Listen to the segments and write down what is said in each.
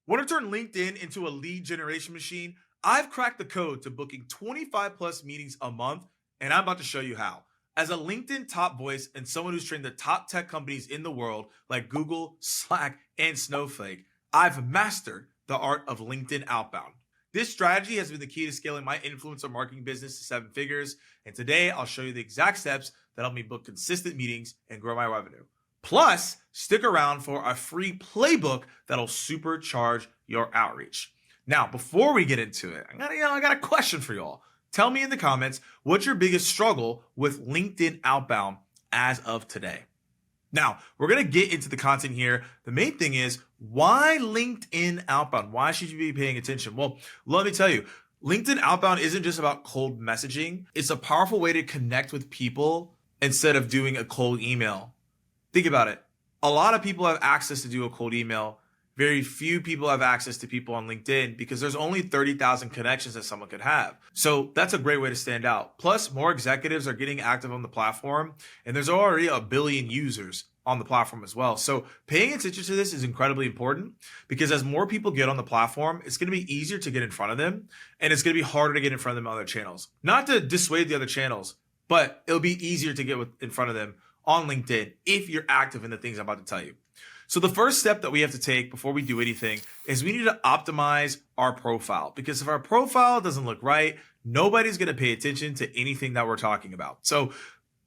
Want to turn LinkedIn into a lead generation machine? I've cracked the code to booking 25 plus meetings a month, and I'm about to show you how. As a LinkedIn top voice and someone who's trained the top tech companies in the world like Google, Slack, and Snowflake, I've mastered the art of LinkedIn Outbound. This strategy has been the key to scaling my influencer marketing business to 7 figures, and today I'll show you the exact steps that help me book consistent meetings and grow my revenue. Plus, stick around for a free playbook that'll supercharge your outreach. Now, before we get into it, I got a question for y'all. Tell me in the comments, what's your biggest struggle with LinkedIn Outbound as of today? Now, we're going to get into the content here. The main thing is, why LinkedIn Outbound? Why should you be paying attention? Well, let me tell you, LinkedIn Outbound isn't just about cold messaging. It's a powerful way to connect with people instead of doing a cold email. Think about it. A lot of people have access to do a cold email. Very few people have access to people on LinkedIn because there's only 30,000 connections that someone could have. So that's a great way to stand out. Plus, more executives are getting active on the platform, and there's already 1 billion users on the platform as well. So paying attention to this is incredibly important because as more people get on the platform, it's going to be easier to get in front of them, and it's going to be harder to get in front of them on other channels. Not to dissuade the other channels, but it'll be easier to get in front of them on LinkedIn if you're active in the things I'm about to tell you. So the first step that we have to take before we do anything is we need to optimize our profile, because if our profile doesn't look right, nobody's going to pay attention to anything that we're talking about. So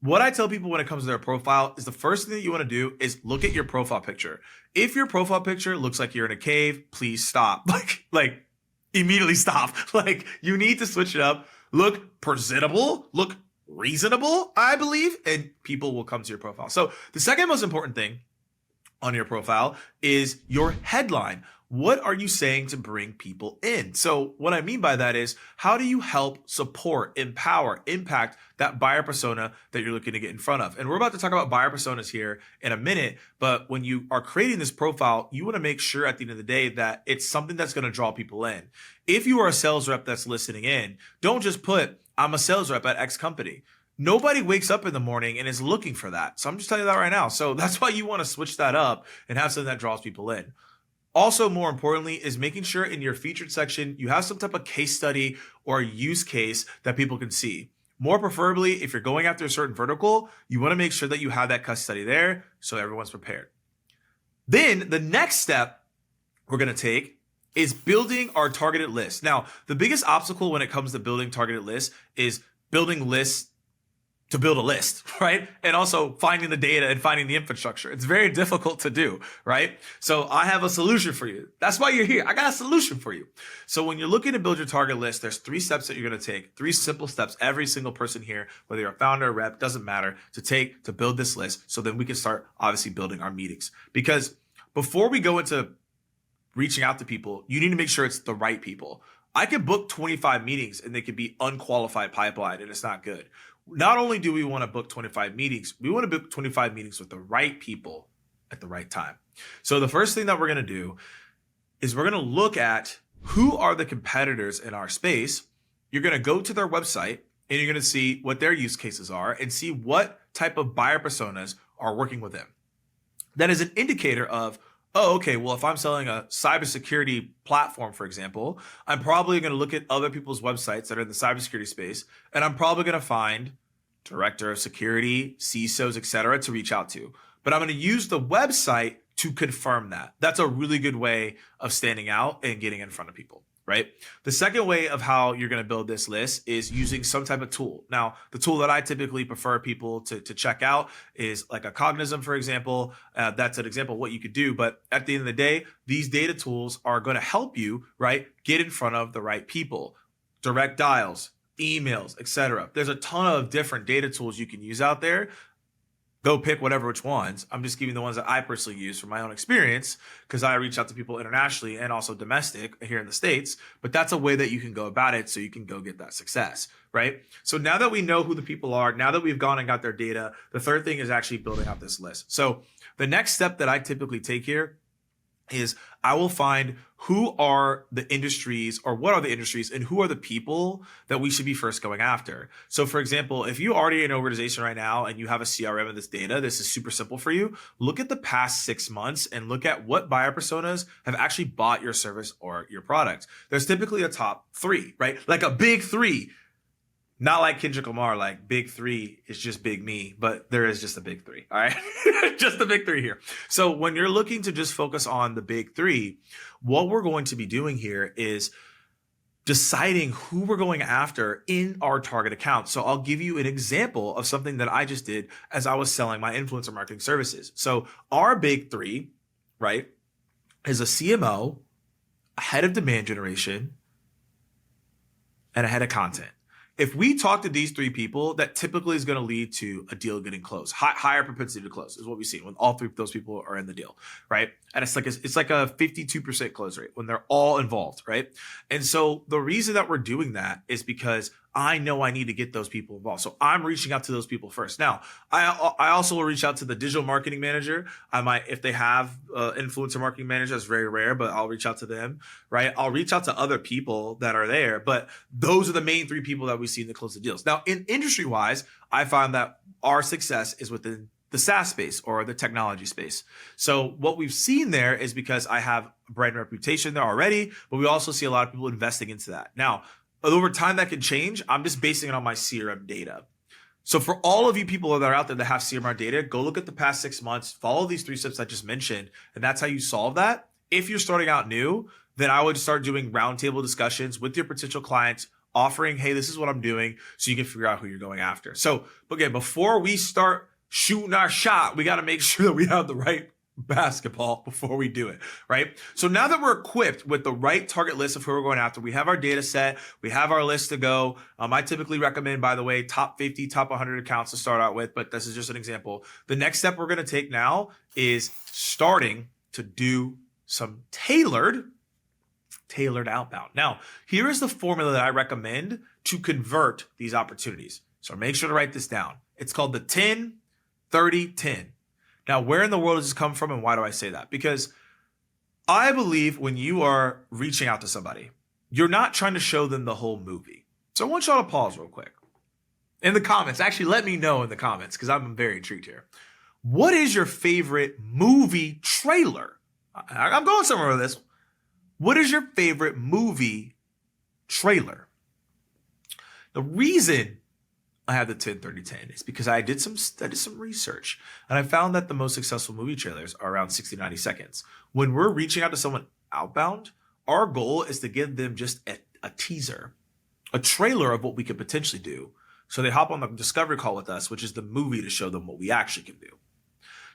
what I tell people when it comes to their profile is the first thing that you want to do is look at your profile picture. If your profile picture looks like you're in a cave, please stop. Like immediately stop. Like, you need to switch it up. Look presentable, look reasonable, I believe, and people will come to your profile. So the second most important thing on your profile is your headline. What are you saying to bring people in? So what I mean by that is, how do you help, support, empower, impact that buyer persona that you're looking to get in front of? And we're about to talk about buyer personas here in a minute, but when you are creating this profile, you want to make sure at the end of the day that it's something that's going to draw people in. If you are a sales rep that's listening in, don't just put, I'm a sales rep at X company. Nobody wakes up in the morning and is looking for that. So I'm just telling you that right now. So that's why you want to switch that up and have something that draws people in. Also, more importantly, is making sure in your featured section, you have some type of case study or use case that people can see. More preferably, if you're going after a certain vertical, you want to make sure that you have that case study there so everyone's prepared. Then the next step we're going to take is building our targeted list. Now, the biggest obstacle when it comes to building targeted lists is building lists to build a list, right? And also finding the data and finding the infrastructure. It's very difficult to do, right? So I have a solution for you. That's why you're here. I got a solution for you. So when you're looking to build your target list, there's 3 steps that you're going to take, 3 simple steps every single person here, whether you're a founder or rep, doesn't matter, to take to build this list. So then we can start obviously building our meetings. Because before we go into reaching out to people, you need to make sure it's the right people. I could book 25 meetings and they could be unqualified pipeline and it's not good. Not only do we want to book 25 meetings, we want to book 25 meetings with the right people at the right time. So the first thing that we're going to do is we're going to look at who are the competitors in our space. You're going to go to their website and you're going to see what their use cases are and see what type of buyer personas are working with them. That is an indicator of, oh, okay, well, if I'm selling a cybersecurity platform, for example, I'm probably going to look at other people's websites that are in the cybersecurity space, and I'm probably going to find director of security, CISOs, et cetera, to reach out to. But I'm going to use the website to confirm that. That's a really good way of standing out and getting in front of people, right? The second way of how you're going to build this list is using some type of tool. Now, the tool that I typically prefer people to check out is like a Cognizant, for example. That's an example of what you could do. But at the end of the day, these data tools are going to help you, right, get in front of the right people. Direct dials, emails, etc. There's a ton of different data tools you can use out there. Go pick which ones. I'm just giving the ones that I personally use from my own experience because I reach out to people internationally and also domestic here in the States. But that's a way that you can go about it so you can go get that success, right? So now that we know who the people are, now that we've gone and got their data, the third thing is actually building out this list. So the next step that I typically take here is I will find who are the industries or what are the industries and who are the people that we should be first going after. So for example, if you already in an organization right now and you have a CRM of this data, this is super simple for you. Look at the past 6 months and look at what buyer personas have actually bought your service or your product. There's typically a top 3, right? Like a big 3. Not like Kendrick Lamar, like big 3 is just big me, but there is just a big 3. All right. Just the big 3 here. So when you're looking to just focus on the big 3, what we're going to be doing here is deciding who we're going after in our target account. So I'll give you an example of something that I just did as I was selling my influencer marketing services. So our big 3, right, is a CMO, a head of demand generation, and a head of content. If we talk to these 3 people, that typically is going to lead to a deal getting closed. Higher propensity to close is what we've seen when all 3 of those people are in the deal, right? And it's like a 52% close rate when they're all involved, right? And so the reason that we're doing that is because I know I need to get those people involved. So I'm reaching out to those people first. Now, I also will reach out to the digital marketing manager. I might, if they have influencer marketing manager, that's very rare, but I'll reach out to them, right? I'll reach out to other people that are there, but those are the main 3 people that we see to close the deals. Now, in industry wise, I found that our success is within the SaaS space or the technology space. So what we've seen there is because I have a brand reputation there already, but we also see a lot of people investing into that. Now, over time that can change. I'm just basing it on my CRM data. So for all of you people that are out there that have CRM data, go look at the past 6 months, follow these 3 steps I just mentioned, and that's how you solve that. If you're starting out new, then I would start doing roundtable discussions with your potential clients, offering, hey, this is what I'm doing, so you can figure out who you're going after. So again, before we start shooting our shot, we got to make sure that we have the right basketball before we do it, right? So now that we're equipped with the right target list of who we're going after, we have our data set, we have our list to go. I typically recommend, by the way, top 50, top 100 accounts to start out with, but this is just an example. The next step we're going to take now is starting to do some tailored outbound. Now, here is the formula that I recommend to convert these opportunities. So make sure to write this down. It's called the 10, 30, 10. Now, where in the world does this come from and why do I say that? Because I believe when you are reaching out to somebody, you're not trying to show them the whole movie. So I want y'all to pause real quick. In the comments, actually let me know in the comments because I'm very intrigued here. What is your favorite movie trailer? I'm going somewhere with this. What is your favorite movie trailer? The reason I have the 10-30-10 is because I did some research and I found that the most successful movie trailers are around 60, 90 seconds. When we're reaching out to someone outbound, our goal is to give them just a teaser, a trailer of what we could potentially do. So they hop on the discovery call with us, which is the movie to show them what we actually can do.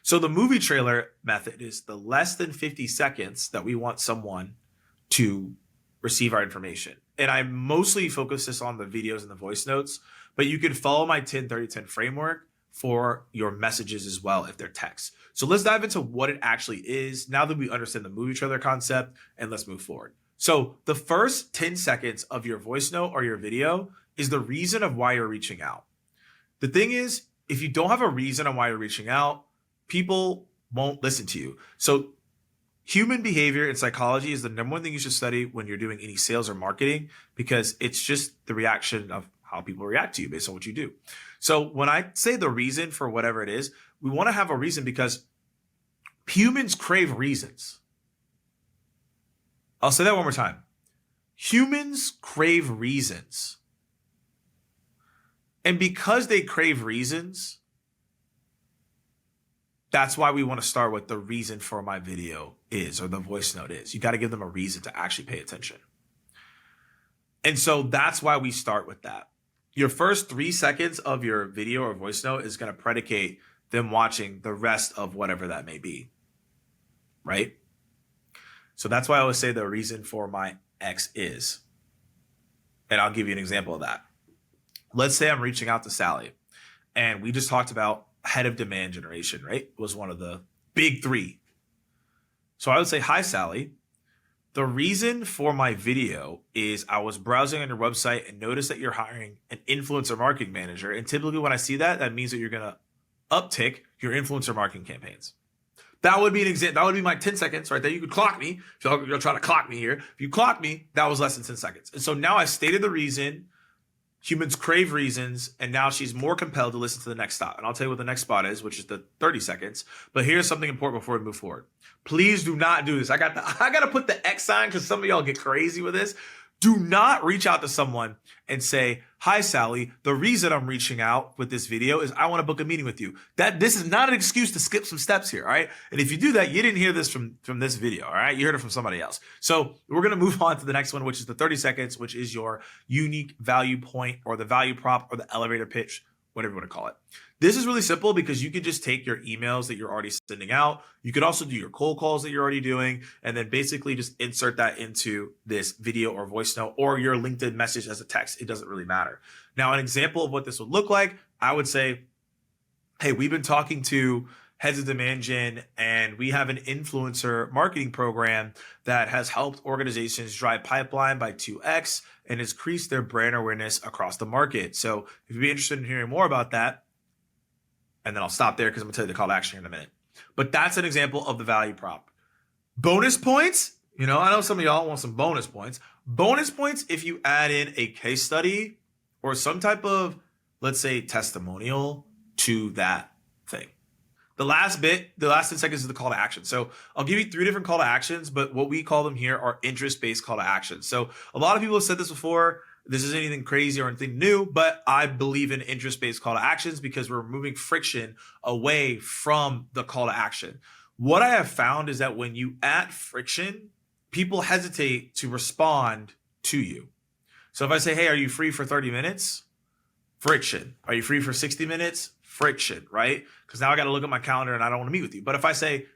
So the movie trailer method is the less than 50 seconds that we want someone to receive our information. And I mostly focus this on the videos and the voice notes, but you can follow my 10-30-10 framework for your messages as well if they're text. So let's dive into what it actually is now that we understand the movie trailer concept, and let's move forward. So the first 10 seconds of your voice note or your video is the reason of why you're reaching out. The thing is, if you don't have a reason on why you're reaching out, people won't listen to you. So human behavior and psychology is the number one thing you should study when you're doing any sales or marketing, because it's just the reaction of how people react to you based on what you do. So when I say the reason for whatever it is, we want to have a reason because humans crave reasons. I'll say that one more time. Humans crave reasons. And because they crave reasons, that's why we want to start with the reason for my video is, or the voice note is. You got to give them a reason to actually pay attention. And so that's why we start with that. Your first 3 seconds of your video or voice note is going to predicate them watching the rest of whatever that may be, right? So that's why I always say the reason for my X is. And I'll give you an example of that. Let's say I'm reaching out to Sally and we just talked about head of demand generation, right? Was one of the big 3. So I would say, hi, Sally. The reason for my video is I was browsing on your website and noticed that you're hiring an influencer marketing manager. And typically when I see that, that means that you're going to uptick your influencer marketing campaigns. That would be an example. That would be my 10 seconds right there. You could clock me. If you're trying to clock me here. If you clock me, that was less than 10 seconds. And so now I stated the reason. Humans crave reasons, and now she's more compelled to listen to the next stop. And I'll tell you what the next spot is, which is the 30 seconds. But here's something important before we move forward. Please do not do this. I got to put the X sign because some of y'all get crazy with this. Do not reach out to someone and say, "Hi, Sally. The reason I'm reaching out with this video is I want to book a meeting with you." This is not an excuse to skip some steps here, all right? And if you do that, you didn't hear this from this video, all right? You heard it from somebody else. So we're going to move on to the next one, which is the 30 seconds, which is your unique value point or the value prop or the elevator pitch, whatever you want to call it. This is really simple because you can just take your emails that you're already sending out. You could also do your cold calls that you're already doing, and then basically just insert that into this video or voice note or your LinkedIn message as a text. It doesn't really matter. Now, an example of what this would look like, I would say, hey, we've been talking to heads of demand gen, and we have an influencer marketing program that has helped organizations drive pipeline by 2x and increase their brand awareness across the market. So if you'd be interested in hearing more about that, and then I'll stop there because I'm gonna tell you the call to action here in a minute. But that's an example of the value prop. Bonus points, I know some of y'all want some bonus points. Bonus points if you add in a case study or some type of, let's say, testimonial to that thing. The last 10 seconds is the call to action. So I'll give you 3 different call to actions, but what we call them here are interest-based call to actions. So a lot of people have said this before. This isn't anything crazy or anything new, but I believe in interest-based call to actions because we're removing friction away from the call to action. What I have found is that when you add friction, people hesitate to respond to you. So if I say, hey, are you free for 30 minutes? Friction. Are you free for 60 minutes? Friction, right? Because now I got to look at my calendar and I don't want to meet with you. But if I say,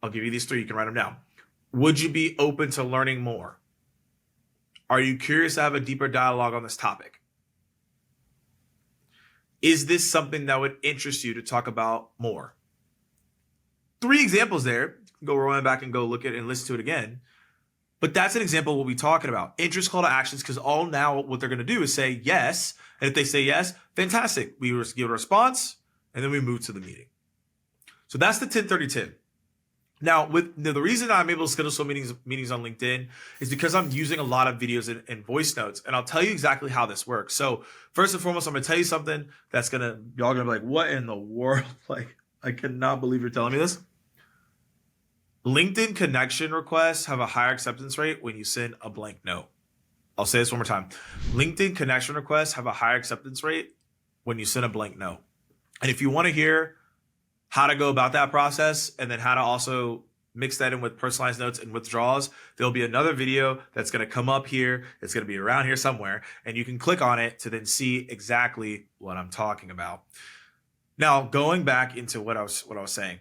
I'll give you these 3, you can write them down. Would you be open to learning more? Are you curious to have a deeper dialogue on this topic? Is this something that would interest you to talk about more? 3 examples there. Go rolling back and go look at it and listen to it again. But that's an example of what we're talking about. Interest call to actions, because all now what they're going to do is say yes. And if they say yes, fantastic. We give a response, and then we move to the meeting. So that's the 10-30-10. Now, the reason I'm able to schedule so many meetings on LinkedIn is because I'm using a lot of videos and voice notes, and I'll tell you exactly how this works. So first and foremost, I'm going to tell you something that's y'all going to be like, what in the world? Like, I cannot believe you're telling me this. LinkedIn connection requests have a higher acceptance rate when you send a blank note. I'll say this one more time. LinkedIn connection requests have a higher acceptance rate when you send a blank note. And if you want to hear how to go about that process and then how to also mix that in with personalized notes and withdrawals, there'll be another video that's going to come up here. It's going to be around here somewhere, and you can click on it to then see exactly what I'm talking about. Now, going back into what I was saying,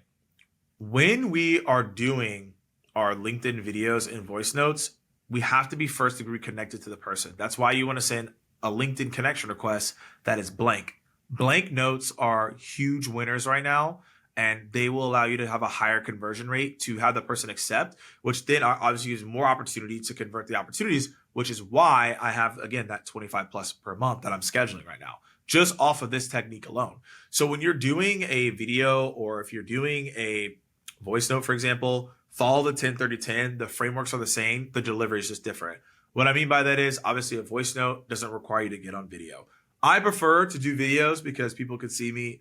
when we are doing our LinkedIn videos and voice notes, we have to be first degree connected to the person. That's why you want to send a LinkedIn connection request that is blank. Blank notes are huge winners right now, and they will allow you to have a higher conversion rate to have the person accept, which then obviously gives more opportunity to convert the opportunities, which is why I have, again, that 25 plus per month that I'm scheduling right now, just off of this technique alone. So when you're doing a video or if you're doing a voice note, for example, follow the 10-30-10. The frameworks are the same. The delivery is just different. What I mean by that is obviously a voice note doesn't require you to get on video. I prefer to do videos because people can see me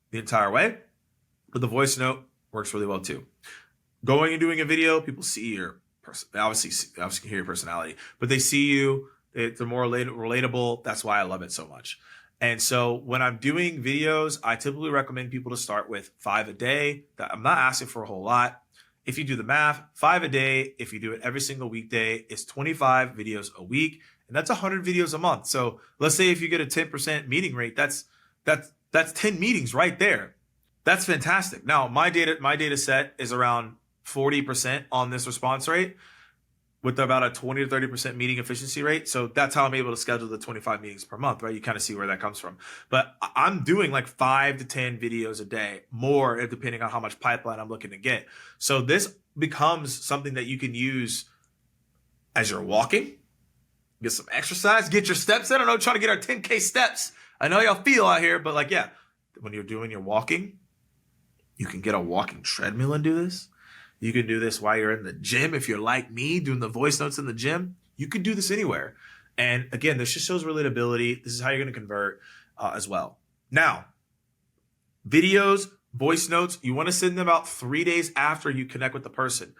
the entire way, but the voice note works really well too. Going and doing a video, people see your person. Obviously can hear your personality, but they see you. They're more relatable. That's why I love it so much. And so when I'm doing videos, I typically recommend people to start with 5 a day. I'm not asking for a whole lot. If you do the math, 5 a day, if you do it every single weekday, it's 25 videos a week, and that's 100 videos a month. So let's say if you get a 10% meeting rate, that's 10 meetings right there. That's fantastic. Now, my data set is around 40% on this response rate, with about a 20 to 30% meeting efficiency rate. So that's how I'm able to schedule the 25 meetings per month, right? You kind of see where that comes from. But I'm doing like 5 to 10 videos a day, more depending on how much pipeline I'm looking to get. So this becomes something that you can use as you're walking, get some exercise, get your steps in. I don't know, trying to get our 10K steps. I know y'all feel out here, but like, yeah, when you're doing your walking, You can get a walking treadmill and do this. You can do this while you're in the gym. If you're like me, doing the voice notes in the gym, you could do this anywhere. And again, this just shows relatability. This is how you're going to convert as well. Now, videos, voice notes, you want to send them about 3 days after you connect with the person.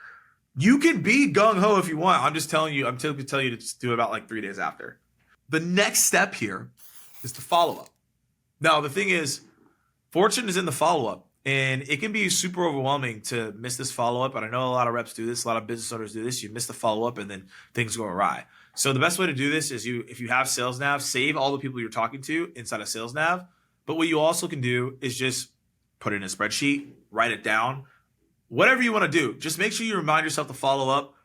You can be gung-ho if you want. I'm just telling you, I'm typically telling you to just do about like 3 days after. The next step here is to follow up. Now, the thing is, fortune is in the follow-up. And it can be super overwhelming to miss this follow-up. And I know a lot of reps do this. A lot of business owners do this. You miss the follow-up and then things go awry. So the best way to do this is if you have Sales Nav, save all the people you're talking to inside of Sales Nav. But what you also can do is just put it in a spreadsheet, write it down, whatever you want to do. Just make sure you remind yourself to follow up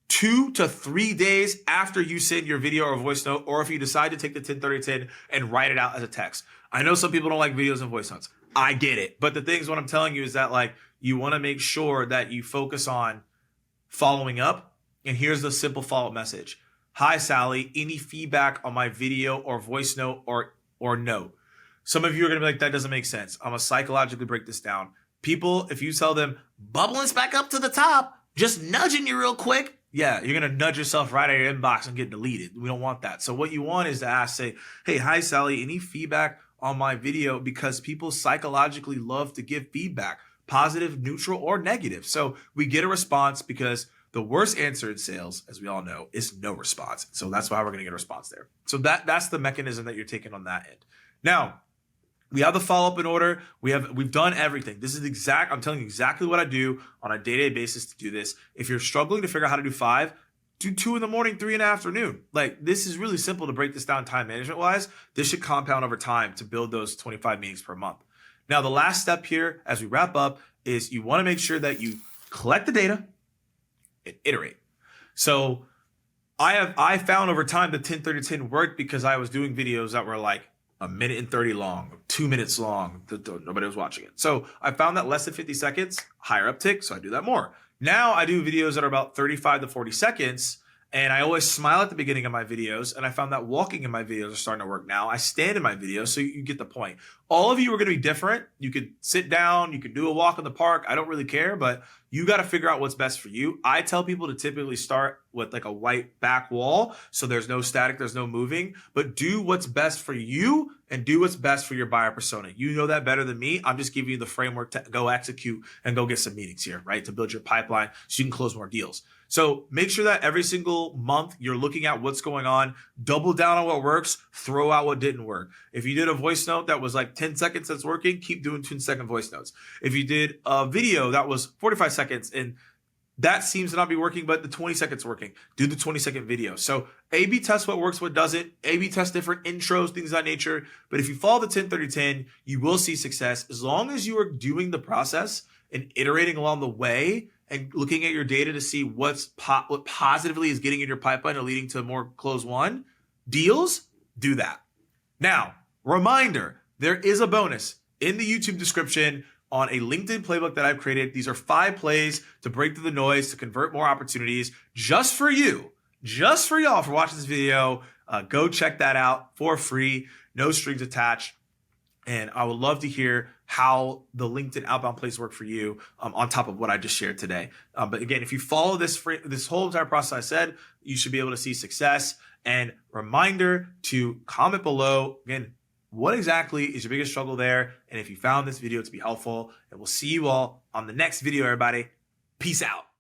2 to 3 days after you send your video or voice note, or if you decide to take the 10-30-10 and write it out as a text. I know some people don't like videos and voice notes. I get it. But the things, what I'm telling you is that like you want to make sure that you focus on following up. And here's the simple follow-up message. Hi, Sally. Any feedback on my video or voice note or note? Some of you are going to be like, that doesn't make sense. I'm going to psychologically break this down. People, if you tell them, bubbling back up to the top, just nudging you real quick, yeah, you're going to nudge yourself right out of your inbox and get deleted. We don't want that. So what you want is to ask, say, hey, hi, Sally. Any feedback on my video? Because people psychologically love to give feedback, positive, neutral, or negative. So we get a response because the worst answer in sales, as we all know, is no response. So that's why we're going to get a response there. So that's the mechanism that you're taking on that end. Now, we have the follow-up in order. We've done everything. This is I'm telling you exactly what I do on a day-to-day basis to do this. If you're struggling to figure out how to do 5, do 2 in the morning, 3 in the afternoon. Like, this is really simple to break this down time management wise. This should compound over time to build those 25 meetings per month. Now, the last step here as we wrap up is you want to make sure that you collect the data and iterate. So I found over time the 10-30-10 worked because I was doing videos that were like 1 minute and 30 long, 2 minutes long. Nobody was watching it. So I found that less than 50 seconds, higher uptick. So I do that more. Now I do videos that are about 35 to 40 seconds. And I always smile at the beginning of my videos. And I found that walking in my videos are starting to work now. I stand in my videos, so you get the point. All of you are going to be different. You could sit down. You could do a walk in the park. I don't really care, but you got to figure out what's best for you. I tell people to typically start with like a white back wall. So there's no static, there's no moving, but do what's best for you and do what's best for your buyer persona. You know that better than me. I'm just giving you the framework to go execute and go get some meetings here, right? To build your pipeline so you can close more deals. So make sure that every single month you're looking at what's going on, double down on what works, throw out what didn't work. If you did a voice note that was like 10 seconds that's working, keep doing 10-second voice notes. If you did a video that was 45 seconds and that seems to not be working, but the 20 seconds working, do the 20-second video. So A/B test what works, what doesn't. A/B test different intros, things of that nature. But if you follow the 10-30-10, you will see success as long as you are doing the process and iterating along the way and looking at your data to see what positively is getting in your pipeline and leading to more close won deals. Do that. Now, reminder, there is a bonus in the YouTube description on a LinkedIn playbook that I've created. These are 5 plays to break through the noise, to convert more opportunities just for you, just for y'all for watching this video. Go check that out for free, no strings attached. And I would love to hear how the LinkedIn outbound plays work for you on top of what I just shared today. But again, if you follow this whole entire process I said, you should be able to see success. And reminder to comment below, again, what exactly is your biggest struggle there? And if you found this video to be helpful, and we'll see you all on the next video, everybody. Peace out.